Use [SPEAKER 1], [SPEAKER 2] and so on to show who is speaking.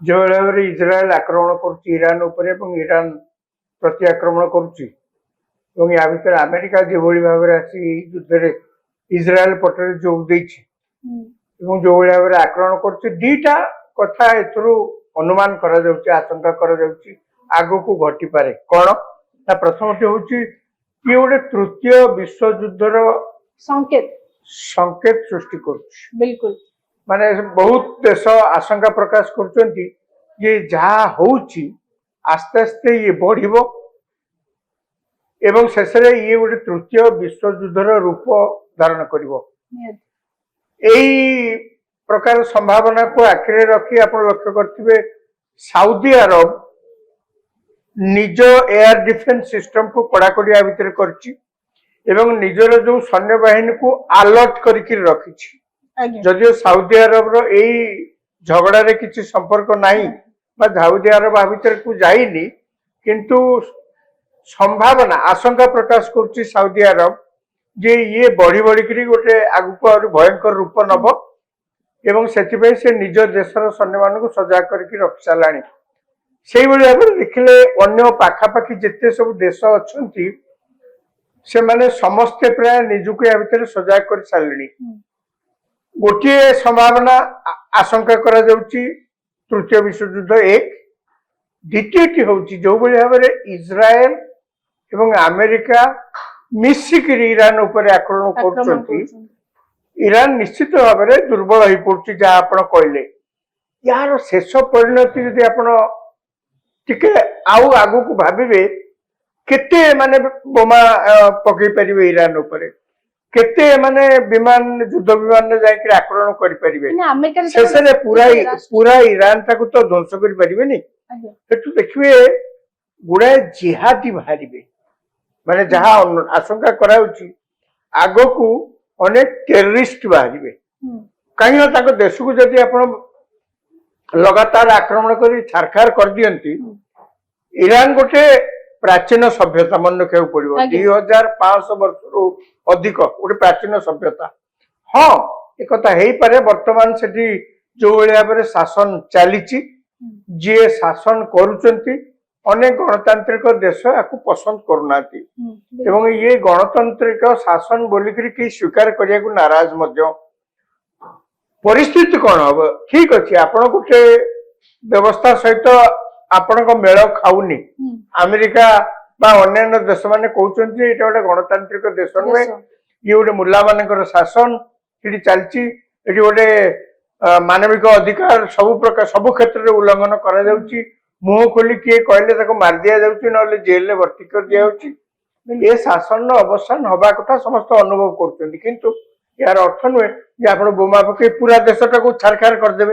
[SPEAKER 1] जो भाव में इज्राएल आक्रमण कर ईरान उपर ईरान प्रति आक्रमण कर या भर अमेरिका जो भाव में आसी युद्ध में इज्राएल पटर जोग जो भाव में आक्रमण कर दीटा कथा अनुमान आशंका आग को घटी पारे कौन ना प्रथमटी हूँ ये गोटे तृतीय विश्व युद्धर
[SPEAKER 2] संकेत
[SPEAKER 1] संकेत सृष्टि कर
[SPEAKER 2] बिल्कुल
[SPEAKER 1] माने बहुत देश आशंका प्रकाश कर ये जहा होउची आस्ते आस्ते ये बढ़िबो एवं शेष ये गोटे तृतीय विश्व युद्धर रूप धारण करिवो एई प्रकार संभावना को आखिरे रखी आप लक्ष्य करथिबे सऊदी अरब निज एयर डिफेंस सिस्टम को कड़ाकड़ी भितर करछि एवं निजर जो सैन्य बाहिनी को अलर्ट करके रखिछि जदियो सऊदी अरब यही झगड़े किसी संपर्क नहीं सऊदी अरब भितर को जाइनी किंतु संभावना आशंका प्रकाश कर सऊदी अरब जे ये बढ़ी बढ़ी गोटे आगु भयंकर रूप नब एवं से निज देशर सैन्य मान को सजाग करके रखि साराणी से भाव में देखिले अन्य पाखापाखी जिते सब देश अच्छा से माने समस्ते प्राय निजुक या भितर सजाग कर सारे गोटे संभावना आशंका करा जाउची तृतीय विश्व युद्ध एक द्वितीयटी हूँ जो भाव में इज्राएल एवं अमेरिका मिसिक ईरान उपर आक्रमण कर ईरान निश्चित भाव में दुर्बल हो पड़ी जहाँ आप कहले यार शेष परिणति यदि आप आउ आगु को भाविबे केते माने बोमा पकई पारे ईरान उपर केते माने विमान युद्ध विमान में जाकर आक्रमण करि परिबे शेष रे पूरा ईरान ताकू तो ध्वंस करि परिबेनी सेठु देखिबे गुड़ाए जिहादी बाहरिबे माने जहाँ आशंका कराउची आगो को अनेक टेररिस्ट बाहरिबे कहीं ना ताको देश को जदि आपण लगातार आक्रमण करी छारखार कर दियंती ईरान गोटे प्राचीन सभ्यता मन रखा पड़ो 2500 वर्ष अधिक गोटे प्राचीन सभ्यता हाँ एक पारे वर्तमान से जो भाव में शासन चली जी शासन करुचंती अनेक गणतांत्रिक देश या पसंद करना एवं ये गणतांत्रिक शासन बोलिक स्वीकार करने को नाराज मध्य परिस्थिति कौन हम ठीक अच्छे आपण गोटे व्यवस्था सहित आपण मेल खाऊनी अमेरिका अन्य देश मैंने कहते ये गोटे गणतांत्रिक देश नुहे ये गोटे मुला मान शासन ये चलती गोटे मानविक अधिकार सब प्रकार सब क्षेत्र में उल्लंघन करा मुह खोली किए कहले मार दि जाऊँगी ना जेल में भर्ती कर दि ये शासन अवसान हवा कथा समस्त अनुभव कर यार अर्थ नुहे आप बोमा पकई पूरा देश टाक छारखार करदे